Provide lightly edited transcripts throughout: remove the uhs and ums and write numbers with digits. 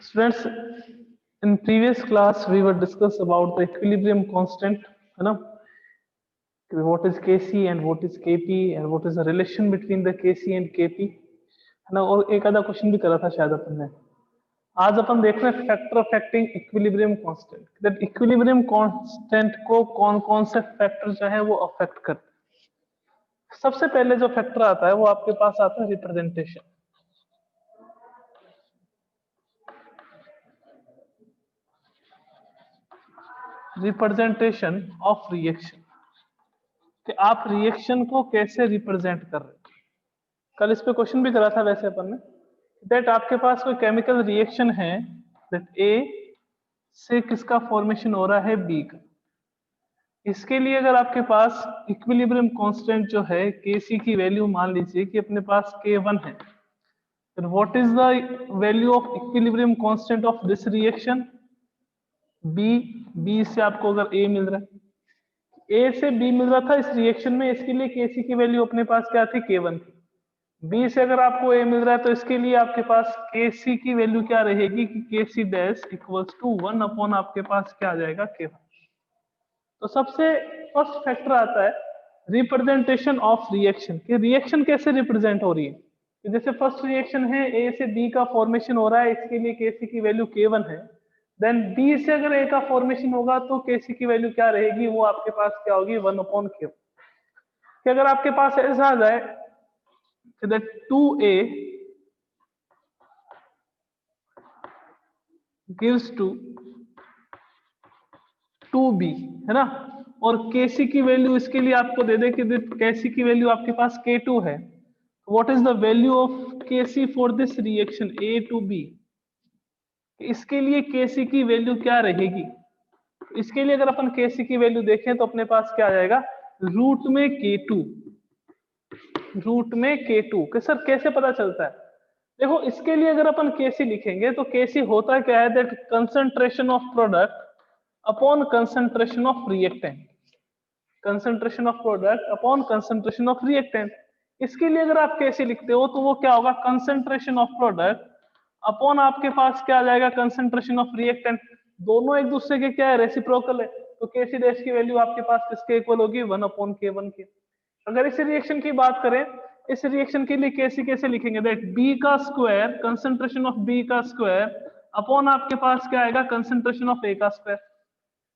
Students, in previous class we were discuss about the equilibrium constant, है ना? What is Kc and what is Kp and what is the relation between the Kc and Kp, है ना? और एक आधा question भी करा था शायद अपन ने। आज अपन देख रहे हैं factor affecting equilibrium constant, that equilibrium constant को कौन कौन से फैक्टर जो है वो अफेक्ट करते हैं। सबसे पहले जो फैक्टर आता है वो आपके पास आता है रिप्रेजेंटेशन। रिप्रेजेंटेशन ऑफ रिएक्शन, कि आप रिएक्शन को कैसे रिप्रेजेंट कर रहे हैं। कल इस पे क्वेश्चन भी करा था वैसे अपन ने, दैट आपके पास कोई केमिकल रिएक्शन है, दैट ए से किसका फॉर्मेशन हो रहा है, बी का। इसके लिए अगर आपके पास इक्विलिब्रियम कांस्टेंट जो है Kc की वैल्यू मान लीजिए कि अपने पास K1 है, then what is the value of equilibrium constant of this reaction? B से आपको अगर A मिल रहा है, A से B मिल रहा था इस रिएक्शन में, इसके लिए Kc की वैल्यू अपने पास क्या थी, K1 थी। B से अगर आपको A मिल रहा है तो इसके लिए आपके पास Kc की वैल्यू क्या रहेगी कि Kc dash equals to 1 upon आपके पास क्या आ जाएगा, K1। तो सबसे फर्स्ट फैक्टर आता है रिप्रेजेंटेशन ऑफ रिएक्शन, कि रिएक्शन कैसे रिप्रेजेंट हो रही है। तो जैसे फर्स्ट रिएक्शन है ए से बी का फॉर्मेशन हो रहा है, इसके लिए Kc की वैल्यू K1 है। देन बी से अगर ए का फॉर्मेशन होगा तो Kc की वैल्यू क्या रहेगी, वो आपके पास क्या होगी, 1 अपॉन K। कि अगर आपके पास ऐसा आ जाए that 2A gives to 2B, है ना, और Kc की वैल्यू इसके लिए आपको दे दे कि Kc की वैल्यू आपके पास K2 है। What is the value of Kc for this reaction A to B, इसके लिए Kc की वैल्यू क्या रहेगी। इसके लिए अगर अपन Kc की वैल्यू देखें तो अपने पास क्या आ जाएगा, रूट में K2, रूट में K2। कि सर कैसे पता चलता है, देखो इसके लिए अगर अपन Kc लिखेंगे तो Kc होता क्या है, that concentration of product upon concentration of reactant, concentration of product upon concentration of reactant. इसके लिए अगर आप Kc लिखते हो तो वो क्या होगा, कंसंट्रेशन ऑफ प्रोडक्ट अपॉन आपके पास क्या आ जाएगा, कंसंट्रेशन ऑफ रिएक्टेंट। दोनों एक दूसरे के क्या है, रेसिप्रोकल है। तो Kc डैश की वैल्यू आपके पास किसके इक्वल होगी, 1 अपॉन K1 के। अगर इस रिएक्शन की बात करें, इस रिएक्शन के लिए Kc कैसे लिखेंगे, दैट B का स्क्वायर, कंसंट्रेशन ऑफ B का स्क्वायर अपॉन आपके पास क्या आएगा, कंसंट्रेशन ऑफ A का स्क्वायर,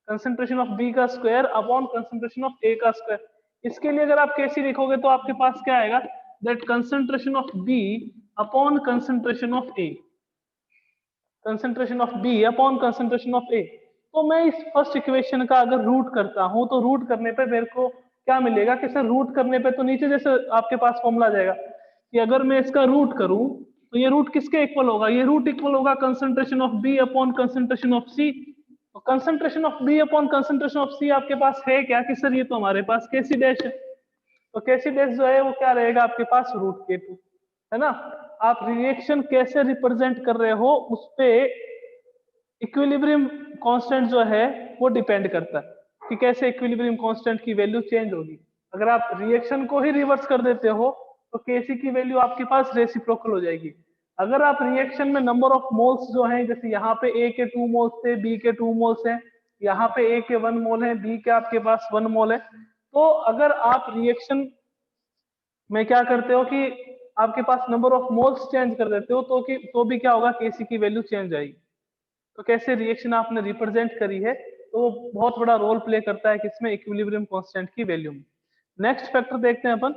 कंसंट्रेशन ऑफ B का square upon concentration of A का स्क्वायर। इसके लिए अगर आप Kc लिखोगे तो आपके पास क्या आएगा, that concentration of B upon concentration of A, concentration of B upon concentration of A। तो मैं इस फर्स्ट इक्वेशन का अगर रूट करता हूं तो रूट करने पे मेरे को क्या मिलेगा, कि सर रूट करने पे तो नीचे जैसे आपके पास फॉर्मूला जाएगा कि अगर मैं इसका रूट करूं तो ये रूट किसके इक्वल होगा, ये रूट इक्वल होगा concentration of B upon concentration of C। तो concentration of B upon concentration of C आपके पास है क्या, कि सर ये तो हमारे पास Kc डैश है। तो Kc डैश जो है वो क्या रहेगा आपके पास, रूट K2, है ना। आप रिएक्शन कैसे रिप्रेजेंट कर रहे हो उस पे इक्विलिब्रियम कांस्टेंट जो है वो डिपेंड करता है कि कैसे इक्विलिब्रियम कांस्टेंट की वैल्यू चेंज होगी। अगर आप रिएक्शन को ही रिवर्स कर देते हो तो Kc की वैल्यू आपके पास रेसिप्रोकल हो जाएगी। अगर आप रिएक्शन में नंबर ऑफ मोल्स जो हैं, जैसे यहाँ पे A के 2 मोल्स थे, B के 2 मोल्स हैं, यहाँ पे A के 1 मोल है, B के आपके पास 1 मोल है, तो अगर आप रिएक्शन में क्या करते हो कि आपके पास नंबर ऑफ मोल्स चेंज कर देते हो तो भी क्या होगा, Kc की वैल्यू चेंज आएगी। तो कैसे रिएक्शन आपने रिप्रेजेंट करी है तो वो बहुत बड़ा रोल प्ले करता है किसमें, इक्विलिब्रियम कांस्टेंट की वैल्यू में। नेक्स्ट फैक्टर देखते हैं अपन,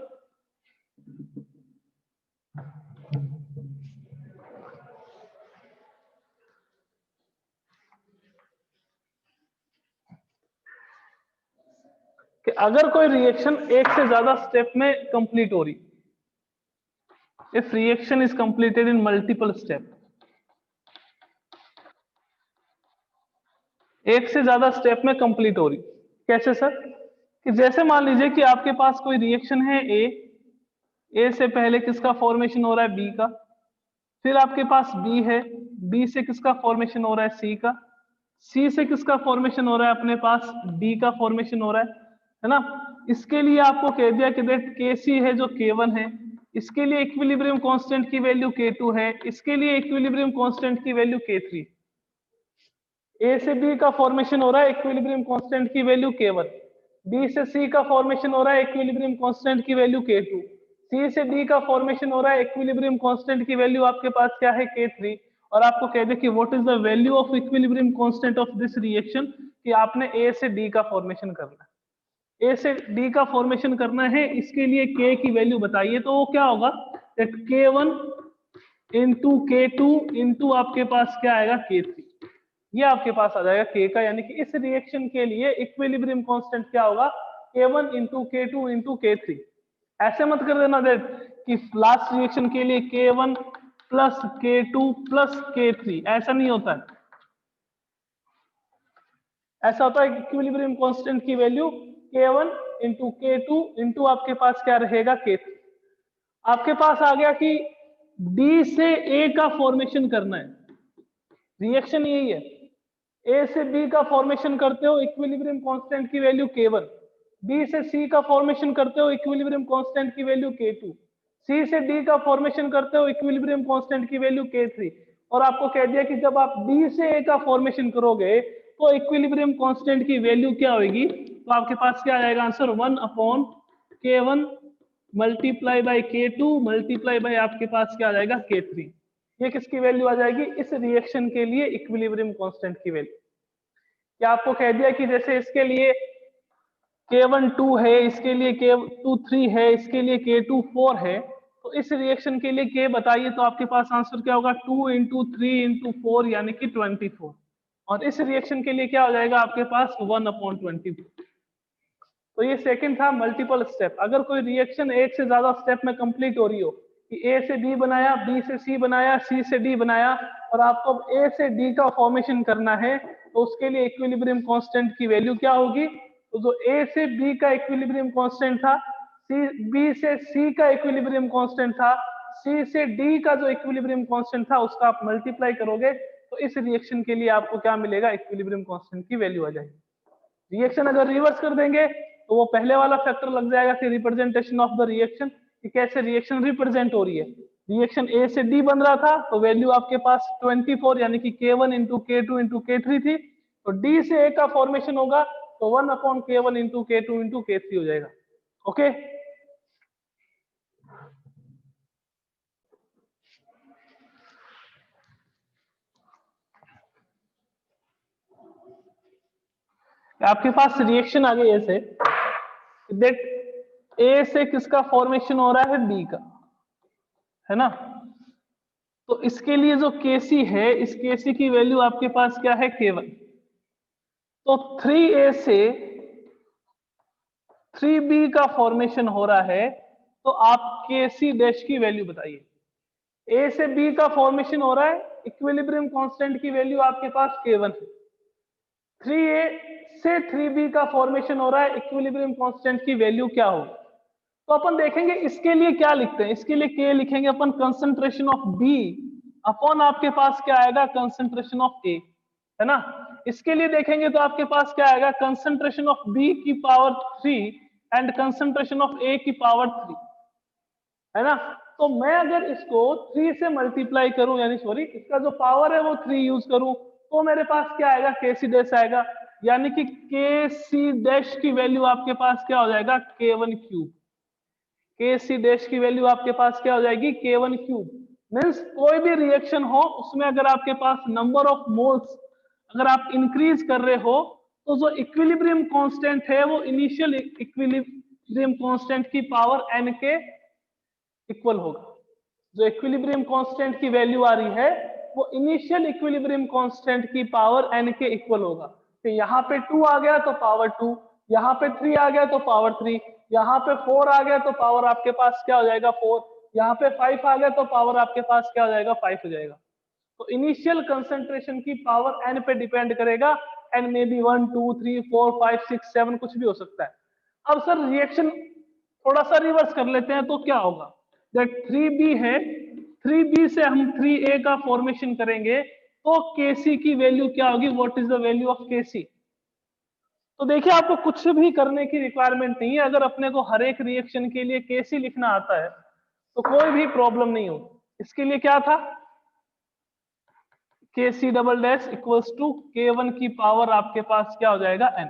कि अगर कोई रिएक्शन एक से ज्यादा स्टेप में कंप्लीट हो रही, if reaction is completed in multiple step, एक से ज्यादा स्टेप में कंप्लीट हो रही, कैसे सर, कि जैसे मान लीजिए कि आपके पास कोई रिएक्शन है ए से पहले किसका फॉर्मेशन हो रहा है, बी का, फिर आपके पास बी है, बी से किसका फॉर्मेशन हो रहा है, सी का, सी से किसका फॉर्मेशन हो रहा है, अपने पास डी का फॉर्मेशन हो रहा है ना। इसके लिए आपको कह दिया कि दैट Kc है जो K1 है, इसके लिए इक्विलिब्रियम कांस्टेंट की वैल्यू K2 है, इसके लिए इक्विलिब्रियम कांस्टेंट की वैल्यू K3। ए से बी का फॉर्मेशन हो रहा है, इक्विलिब्रियम कांस्टेंट की वैल्यू K1। बी से सी का फॉर्मेशन हो रहा है, इक्विलिब्रियम कांस्टेंट की वैल्यू K2। सी से डी का फॉर्मेशन हो रहा है, इक्विलिब्रियम कांस्टेंट की वैल्यू आपके पास क्या है K3। और आपको कह दे कि what is the value of equilibrium constant of this reaction, कि आपने ए से डी का फॉर्मेशन करना है। ए से डी का फॉर्मेशन करना है, इसके लिए K की वैल्यू बताइए, तो वो क्या होगा, that K1 into K2 into आपके पास क्या आएगा K3। ये आपके पास आ जाएगा K का, यानी कि इस रिएक्शन के लिए इक्विलिब्रियम कांस्टेंट क्या होगा, K1 into K2 into K3। ऐसे मत कर देना दैट कि लास्ट रिएक्शन के लिए K1 plus K2 plus K3, ऐसा नहीं होता है। ऐसा होता है इक्विलिब्रियम कांस्टेंट की value K1 into K2 into आपके पास क्या रहेगा K3। आपके पास आ गया कि D से A का फॉर्मेशन करना है, रिएक्शन यही है। ए से बी का फॉर्मेशन करते हो, इक्विलिब्रियम कांस्टेंट की वैल्यू K1। बी से सी का फॉर्मेशन करते हो, इक्विलिब्रियम कांस्टेंट की वैल्यू K2। सी से डी का फॉर्मेशन करते हो, इक्विलिब्रियम कांस्टेंट की वैल्यू K3। और आपको कह दिया कि जब आप डी से ए का फॉर्मेशन करोगे तो इक्विलिब्रियम कांस्टेंट की वैल्यू क्या होगी, तो आपके पास क्या आ जाएगा answer, 1/K1 multiply by K2 multiply by आपके पास क्या आ जाएगा K3। ये किसकी वैल्यू आ जाएगी, इस रिएक्शन के लिए इक्विलिब्रियम कांस्टेंट की वैल्यू। क्या आपको कह दिया कि जैसे इसके लिए K1 2 है, इसके लिए K2 3 है, इसके लिए K2 4 है, तो इस रिएक्शन के लिए K बताइए, तो आपके पास आंसर क्या होगा, 2 इंटू 3 इंटू 4 यानी कि 24। और इस रिएक्शन के लिए क्या हो जाएगा आपके पास 1/24। तो ये सेकंड था मल्टीपल स्टेप। अगर कोई रिएक्शन एक से ज्यादा स्टेप में कंप्लीट हो रही हो, कि ए से बी बनाया, बी से सी बनाया, सी से डी बनाया, और आपको अब ए से डी का फॉर्मेशन करना है, तो उसके लिए इक्विलिब्रियम कांस्टेंट की वैल्यू क्या होगी, तो जो ए से बी का इक्विलिब्रियम कांस्टेंट था, सी बी से सी का इक्विलिब्रियम कांस्टेंट था, सी से डी का जो इक्विलिब्रियम कांस्टेंट था उसका आप मल्टीप्लाई करोगे, तो इस रिएक्शन के लिए आपको क्या मिलेगा, इक्विलिब्रियम कांस्टेंट की वैल्यू आ जाएगी। रिएक्शन अगर रिवर्स कर देंगे तो वो पहले वाला फैक्टर लग जाएगा कि रिप्रेजेंटेशन ऑफ द रिएक्शन, कि कैसे रिएक्शन रिप्रेजेंट हो रही है। रिएक्शन ए से डी बन रहा था तो वैल्यू आपके पास 24 यानी कि K1 into K2 into K3 थी, तो डी से ए का फॉर्मेशन होगा तो 1/K1 into K2 into K3 हो जाएगा। ओके, आपके पास रिएक्शन आ गई ऐसे दैट ए से किसका फॉर्मेशन हो रहा है, बी का, है ना। तो इसके लिए जो Kc है, इस Kc की वैल्यू आपके पास क्या है, K1। तो 3A से 3B का फॉर्मेशन हो रहा है, तो आप Kc डैश की वैल्यू बताइए। ए से बी का फॉर्मेशन हो रहा है, इक्विलिब्रियम कांस्टेंट की वैल्यू आपके पास K1 है। 3A से 3B का फॉर्मेशन हो रहा है, इक्विलिब्रियम कांस्टेंट की वैल्यू क्या होगी, तो अपन देखेंगे इसके लिए क्या लिखते हैं। इसके लिए K लिखेंगे अपन कंसंट्रेशन ऑफ B अपॉन आपके पास क्या आएगा, कंसंट्रेशन ऑफ A, है ना। इसके लिए देखेंगे तो आपके पास क्या आएगा, कंसंट्रेशन ऑफ B की power 3 and concentration of A की पावर 3, है ना। तो मैं अगर इसको 3 से मल्टीप्लाई करूं, यानी सॉरी इसका जो पावर है वो 3 यूज करूं, तो मेरे पास क्या आएगा, Kc डैश आएगा, यानी कि Kc डैश की वैल्यू आपके पास क्या हो जाएगा, K1 क्यूब। Kc डैश की वैल्यू आपके पास क्या हो जाएगी, K1 क्यूब। मीन्स कोई भी रिएक्शन हो उसमें अगर आपके पास नंबर ऑफ मोल्स अगर आप इंक्रीज कर रहे हो, तो जो इक्विलिब्रियम कांस्टेंट है वो इनिशियल इक्विलिब्रियम कांस्टेंट की पावर n के इक्वल होगा। जो इक्विलिब्रियम कांस्टेंट की वैल्यू आ रही है वो इनिशियल इक्विलिब्रियम कांस्टेंट की पावर n के इक्वल होगा। तो यहाँ पे 2 आ गया तो पावर 2, यहाँ पे 3 आ गया तो पावर 3, यहाँ पे 4 आ गया तो पावर आपके पास क्या हो जाएगा 4, यहाँ पे 5 आ गया तो पावर आपके पास क्या हो जाएगा 5 हो जाएगा। तो इनिशियल कंसंट्रेशन की पावर n पे डिपेंड करेगा, n में भी 1 2 3 4 5 6 7 कुछ भी हो सकता है। अब सर रिएक्शन थोड़ा सा रिवर्स कर लेते हैं तो क्या होगा, दैट 3B है, 3B से हम 3A का फॉर्मेशन करेंगे तो Kc की वैल्यू क्या होगी, what is the value of Kc। तो देखिए आपको कुछ भी करने की रिक्वायरमेंट नहीं है, अगर अपने को हर एक रिएक्शन के लिए Kc लिखना आता है तो कोई भी प्रॉब्लम नहीं हो। इसके लिए क्या था, Kc double dash equals to K1 की पावर आपके पास क्या हो जाएगा n।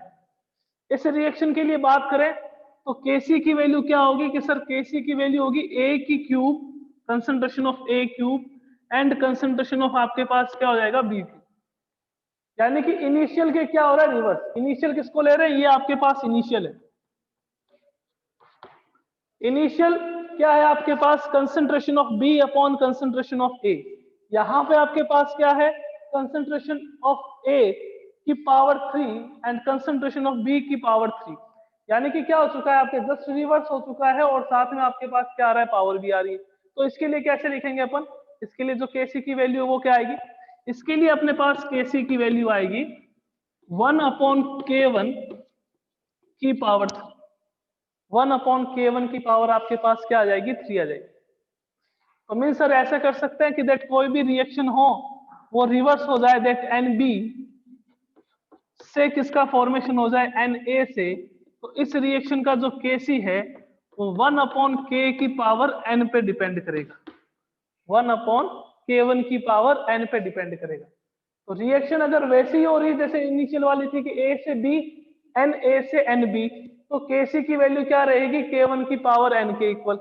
इस रिएक्शन के लिए बात करें तो Kc की वैल्यू क्या होगी कि सर Kc की वैल्यू होगी A की cube, concentration of A cube and concentration of आपके पास क्या हो जाएगा B क्यूब। यानी कि इनिशियल के क्या हो रहा है, रिवर्स। इनिशियल किसको ले रहे हैं, ये आपके पास इनिशियल है। इनिशियल क्या है आपके पास, concentration of B upon concentration of A. यहां पे आपके पास क्या है, कंसंट्रेशन ऑफ ए की power 3 and concentration of B की पावर 3। यानी कि क्या हो चुका है, आपके जस्ट रिवर्स हो चुका है और साथ में आपके पास क्या आ रहा है, पावर भी आ रही है। तो इसके लिए कैसे लिखेंगे अपन, इसके लिए जो केसी की वैल्यू है वो क्या आएगी, इसके लिए अपने पास केसी की वैल्यू आएगी 1 अपॉन K1 की पावर 1 अपॉन K1 की पावर आपके पास क्या आ जाएगी, 3 आ जाएगी। तो मीन सर ऐसा कर सकते हैं कि दैट कोई भी रिएक्शन हो वो रिवर्स हो जाए, दैट NB से किसका फॉर्मेशन हो जाए, Na से। तो इस रिएक्शन का जो Kc है वो 1 अपॉन K की पावर n पे डिपेंड करेगा, 1 अपॉन K1 की पावर n पे डिपेंड करेगा। तो रिएक्शन अगर वैसी ही हो रही जैसे इनिशियल वाली थी कि A से B, Na से Nb, तो Kc की वैल्यू क्या रहेगी, K1 की पावर n के इक्वल।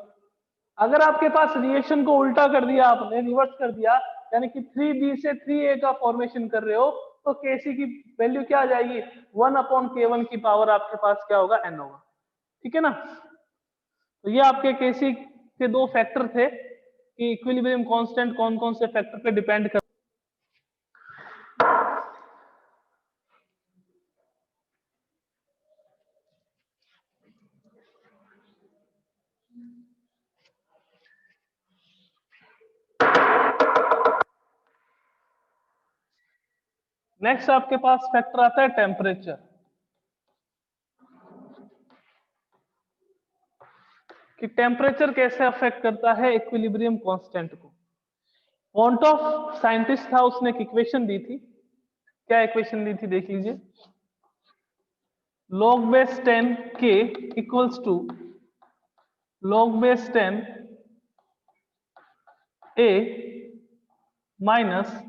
अगर आपके पास रिएक्शन को उल्टा कर दिया आपने, रिवर्स कर दिया, यानी कि 3b से 3a का फॉर्मेशन कर रहे हो, तो Kc की वैल्यू क्या आ जाएगी, 1 अपॉन K1 की पावर आपके पास क्या होगा, n होगा। ठीक है ना। तो ये आपके Kc के दो फैक्टर थे कि इक्विलिब्रियम कांस्टेंट कौन कौन से फैक्टर पे डिपेंड कर। नेक्स्ट आपके पास फैक्टर आता है टेम्परेचर, कि टेम्परेचर कैसे अफेक्ट करता है इक्विलिब्रियम कांस्टेंट को। पॉन्टॉफ साइंटिस्ट था, उसने एक इक्वेशन दी थी। क्या इक्वेशन दी थी देख लीजिए, log base 10 k equals to log base 10 a minus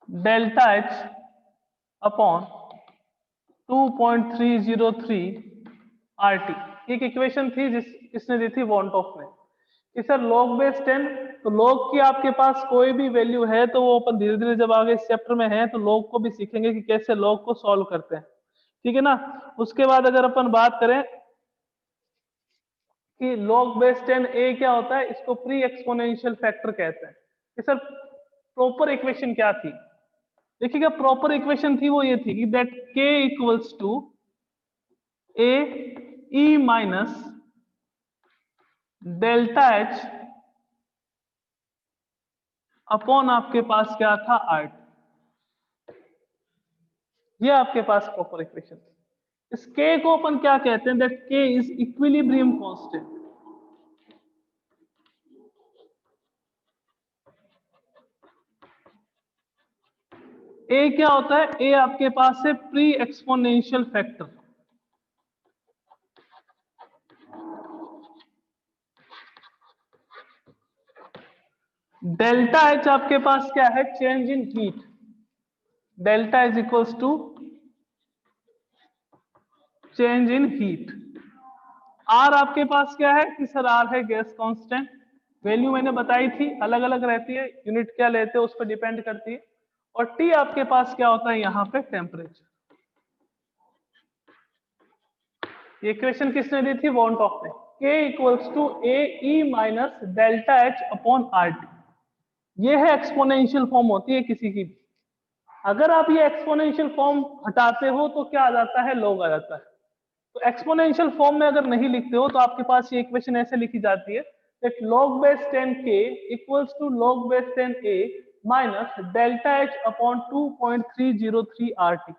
delta h upon 2.303 RT। एक इक्वेशन थी किसने दी थी, वॉन्टॉफ ने, कि सर log base 10, तो log की आपके पास कोई भी वैल्यू है तो वो अपन धीरे धीरे जब आगे इस चैप्टर में है तो log को भी सीखेंगे कि कैसे log को सॉल्व करते हैं। ठीक है ना। उसके बाद अगर अपन बात करें कि log base 10 a क्या होता है, इसको प्री एक्सपोनेंशियल फैक्टर कहते हैं। कि सर प्रॉपर इक्वेशन क्या थी, देखिएगा प्रॉपर इक्वेशन थी वो ये थी कि that k equals to a e minus delta h upon आपके पास क्या था, आर्ट। ये आपके पास प्रॉपर इक्वेशन। इस k को अपन क्या कहते हैं, that k is equilibrium constant. a क्या होता है, a आपके पास है pre exponential factor. Delta h आपके पास क्या है, change in heat. Delta is equals to change in heat. R आपके पास क्या है कि सर आर है गैस कांस्टेंट। वैल्यू मैंने बताई थी, अलग अलग रहती है, यूनिट क्या लेते हैं उस पर डिपेंड करती है। और टी आपके पास क्या होता है यहाँ पे, टेम्परेचर। ये इक्वेशन किसने दी थी, वॉन्टॉफ ने। K equals to A E minus delta H upon R T. ये है एक्सपोनेंशियल फॉर्म होती है किसी की। अगर आप ये एक्सपोनेंशियल फॉर्म हटाते हो तो क्या आ जाता है, लॉग आ जाता है। तो एक्सपोनेंशियल फॉर्म में अगर नहीं लिखते हो तो आपके पास ये इक्वेशन ऐसे लिखी जाती है that log base 10k equals to log base 10a minus delta h upon 2.303 RT।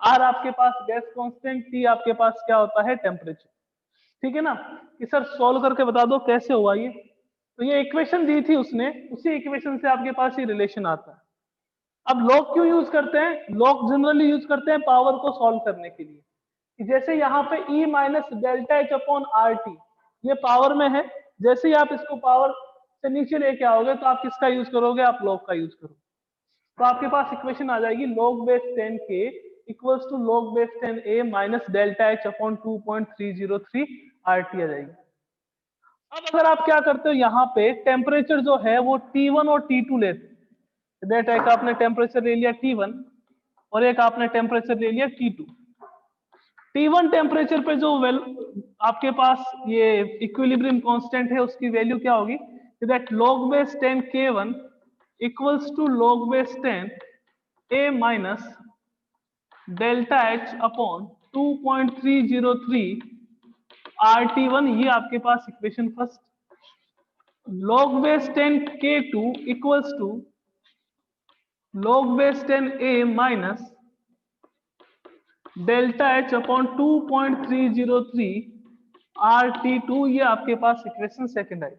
R आपके पास गैस कांस्टेंट, T आपके पास क्या होता है, टेम्परेचर। ठीक है ना। कि सर सॉल्व करके बता दो कैसे हुआ ये। तो ये इक्वेशन दी थी उसने, उसी इक्वेशन से आपके पास ये रिलेशन आता है। अब लॉग क्यों यूज करते हैं, लॉग जनरली यूज करते हैं पावर को सॉल्व करने के लिए। कि जैसे यहाँ पे E minus delta H upon R T, ये पावर में है, जैसे ही आप इसको पावर से नीचे लेके आओगे तो आप किसका यूज करोगे, आप लॉग का यूज करोगे। तो आपके पास इक्वेशन आ जाएगी log base 10k equals to log base 10a minus delta H upon 2.303 RT आ जाएगी। अब अगर आप क्या करते हो, यहाँ पे टेम्परेचर जो है वो T1 और T2 लेते हैं। दैट एक आपने टेम्परेचर ले लिया T1 और एक आपने टेम्परेचर ले लिया T2। T1 टेम्परेचर पे जो आपके पास ये इक्विलिब्रियम कांस्टेंट है उसकी वैल्यू क्या होगी, that log base 10 K1 equals to log base 10 A minus delta H upon 2.303 RT1। ये आपके पास equation first. log base 10 K2 equals to log base 10 A minus delta H upon 2.303 RT2। ये आपके पास इक्वेशन सेकंड है।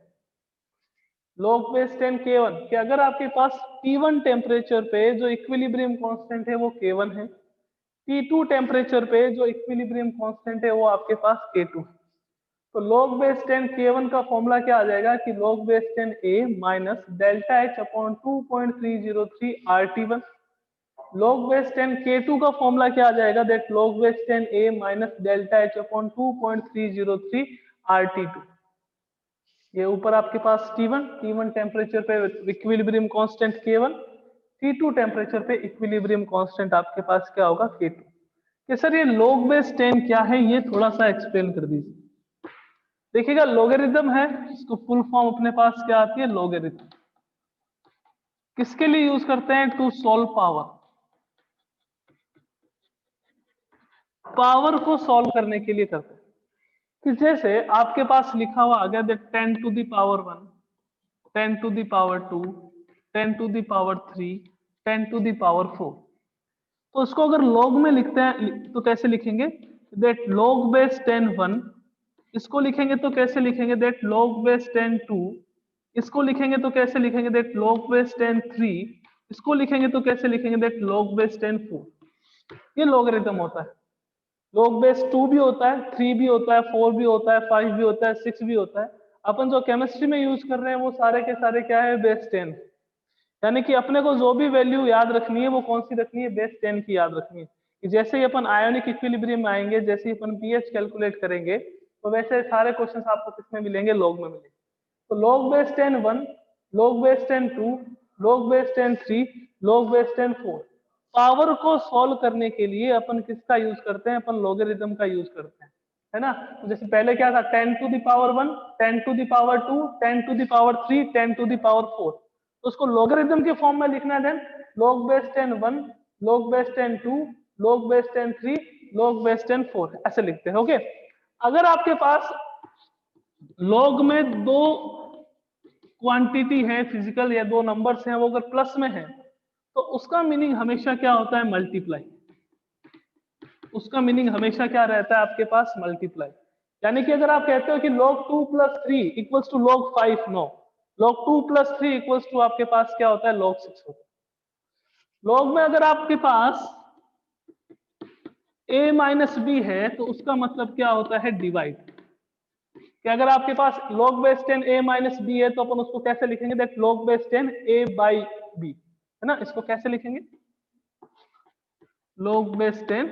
log base 10 K1 कि अगर आपके पास T1 टेम्परेचर पे जो इक्विलिब्रियम कांस्टेंट है वो K1 है, T2 टेम्परेचर पे जो इक्विलिब्रियम कांस्टेंट है वो आपके पास K2 है। तो log बेस 10 K1 का फॉर्मूला क्या आ जाएगा कि log base 10 A minus delta H upon 2.303 RT1। log base 10 K2 का फॉर्मूला क्या आ जाएगा, that log base 10 A minus delta H upon 2.303 RT2। ये ऊपर आपके पास T1 टेम्परेचर पे equilibrium constant K1, T2 temperature पे इक्विलिब्रियम कांस्टेंट आपके पास क्या होगा K2। कि सर ये log बेस 10 क्या है, ये थोड़ा सा एक्सप्लेन कर दीजिए। देखिएगा लोगेरिथम है, इसको फुल फॉर्म अपने पास क्या आती है, लोगेरिथम। किसके लिए यूज करते हैं, टू सॉल्व पावर। पावर को सॉल्व करने के लिए करते हैं। कि जैसे आपके पास लिखा हुआ आ गया 10 to the power 1, 10 to the power 2, 10 to the power 3, 10 to the power 4। तो उसको अगर log में लिखते हैं तो कैसे लिखेंगे, दैट log बेस 10 1। इसको लिखेंगे तो कैसे लिखेंगे, दैट log बेस 10 2। इसको लिखेंगे तो कैसे लिखेंगे, दैट log बेस 10 3। इसको लिखेंगे तो कैसे लिखेंगे, दैट log बेस 10 4। ये लोगरिथम होता है। log बेस 2 भी होता है, 3 भी होता है, 4 भी होता है, 5 भी होता है, 6 भी होता है। अपन जो केमिस्ट्री में यूज कर रहे हैं वो सारे के सारे क्या है, बेस 10। यानी कि अपने को जो भी वैल्यू याद रखनी है वो कौन सी रखनी है, बेस 10 की याद रखनी है। कि जैसे ही अपन आयोनिक इक्विलिब्रियम में आएंगे, जैसे ही अपन पीएच कैलकुलेट करेंगे, तो वैसे सारे क्वेश्चंस आपको किसमें मिलेंगे, लॉग में मिलेंगे। तो log base 10 1, log base 10 2, log base 10 3, log base 10 4। Power को सॉल्व करने के लिए अपन किसका यूज करते हैं, अपन लोगरिथम का यूज करते हैं, है ना। तो जैसे पहले क्या था, 10 to the power 1, 10 to the power 2, 10 to the power 3, 10 to the power 4। तो उसको लोगरिथम के फॉर्म में लिखना है। Then log base 10 1, log base 10 2, log base 10 3, log base 10 4, ऐसे लिखते हैं। ओके, अगर आपके पास log में दो क्वांटिटी है फिजिकल, या दो नंबर्स हैं, वो अगर प्लस में है तो उसका मीनिंग हमेशा क्या होता है, मल्टीप्लाई। उसका मीनिंग हमेशा क्या रहता है आपके पास, मल्टीप्लाई। यानी कि अगर आप कहते हो कि log 2 plus 3 equals to log 5, no, log 2 plus 3 equals to आपके पास क्या होता है, log 6 होता है। log में अगर आपके पास a माइनस बी है तो उसका मतलब क्या होता है, डिवाइड। कि अगर आपके पास log base 10 a minus B है तो अपन उसको कैसे लिखेंगे, that log base 10 a by b, है ना। इसको कैसे लिखेंगे, log base 10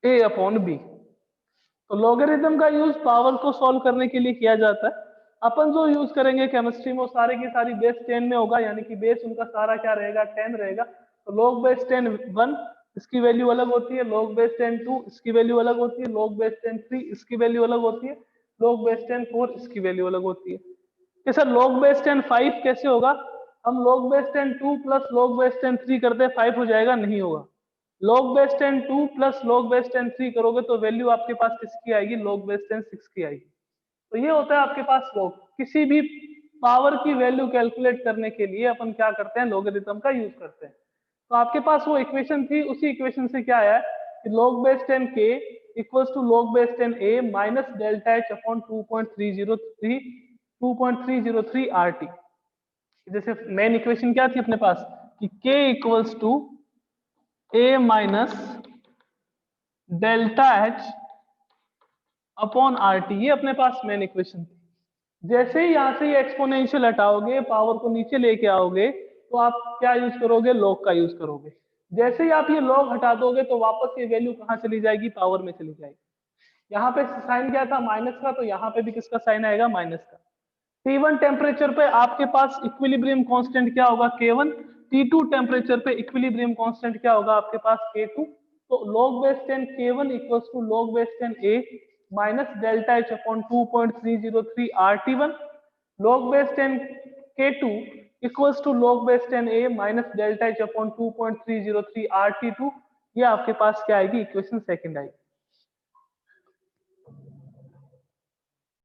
a upon b। तो लोगरिथम का यूज पावर को सॉल्व करने के लिए किया जाता है। अपन जो यूज करेंगे केमिस्ट्री में वो सारे की सारी बेस 10 में होगा, यानी कि बेस उनका सारा क्या रहेगा, 10 रहेगा। तो log बेस 10 1 इसकी वैल्यू अलग होती है, log बेस 10 2 इसकी वैल्यू अलग होती है, log बेस 10 3 इसकी वैल्यू अलग होती है, log बेस 10 4 इसकी वैल्यू अलग होती है। कि सर log बेस 10 5 कैसे होगा, हम log base 10 2 plus log base 10 3 करते 5 हो जाएगा, नहीं होगा। log base 10 2 plus log base 10 3 करोगे तो वैल्यू आपके पास किसकी आएगी, log बेस 10 6 की आएगी। तो ये होता है आपके पास log। किसी भी पावर की वैल्यू कैलकुलेट करने के लिए अपन क्या करते हैं, लोगरिथम का यूज करते हैं। तो आपके पास वो इक्वेशन थी, उसी इक्वेशन से क्या आया कि log base 10 k equals to log base 10 a minus delta H upon 2.303 RT। जैसे मेन इक्वेशन क्या थी अपने पास कि k equals to a minus delta H upon R T, ये अपने पास मेन इक्वेशन थी। जैसे ही यहाँ से ये एक्सपोनेंशियल हटाओगे, पावर को नीचे लेके आओगे, तो आप क्या यूज करोगे, लॉग का यूज करोगे। जैसे ही आप ये लॉग हटा दोगे तो वापस ये वैल्यू कहाँ चली जाएगी, पावर में चली जाएगी। यहाँ पे साइन क्या था, माइनस का, तो यहाँ पे भी किसका साइन आएगा, माइनस का। T1 टेम्परेचर पे आपके पास इक्विलिब्रियम कांस्टेंट क्या होगा, K1। T2 टेम्परेचर पे इक्विलिब्रियम कांस्टेंट क्या होगा आपके पास, K2। तो log base 10 K1 equals to log base 10 A minus delta H upon 2.303 RT1। log base 10 K2 equals to log base 10 A minus delta H upon 2.303 RT2। ये आपके पास क्या आएगी, इक्वेशन सेकंड आएगी।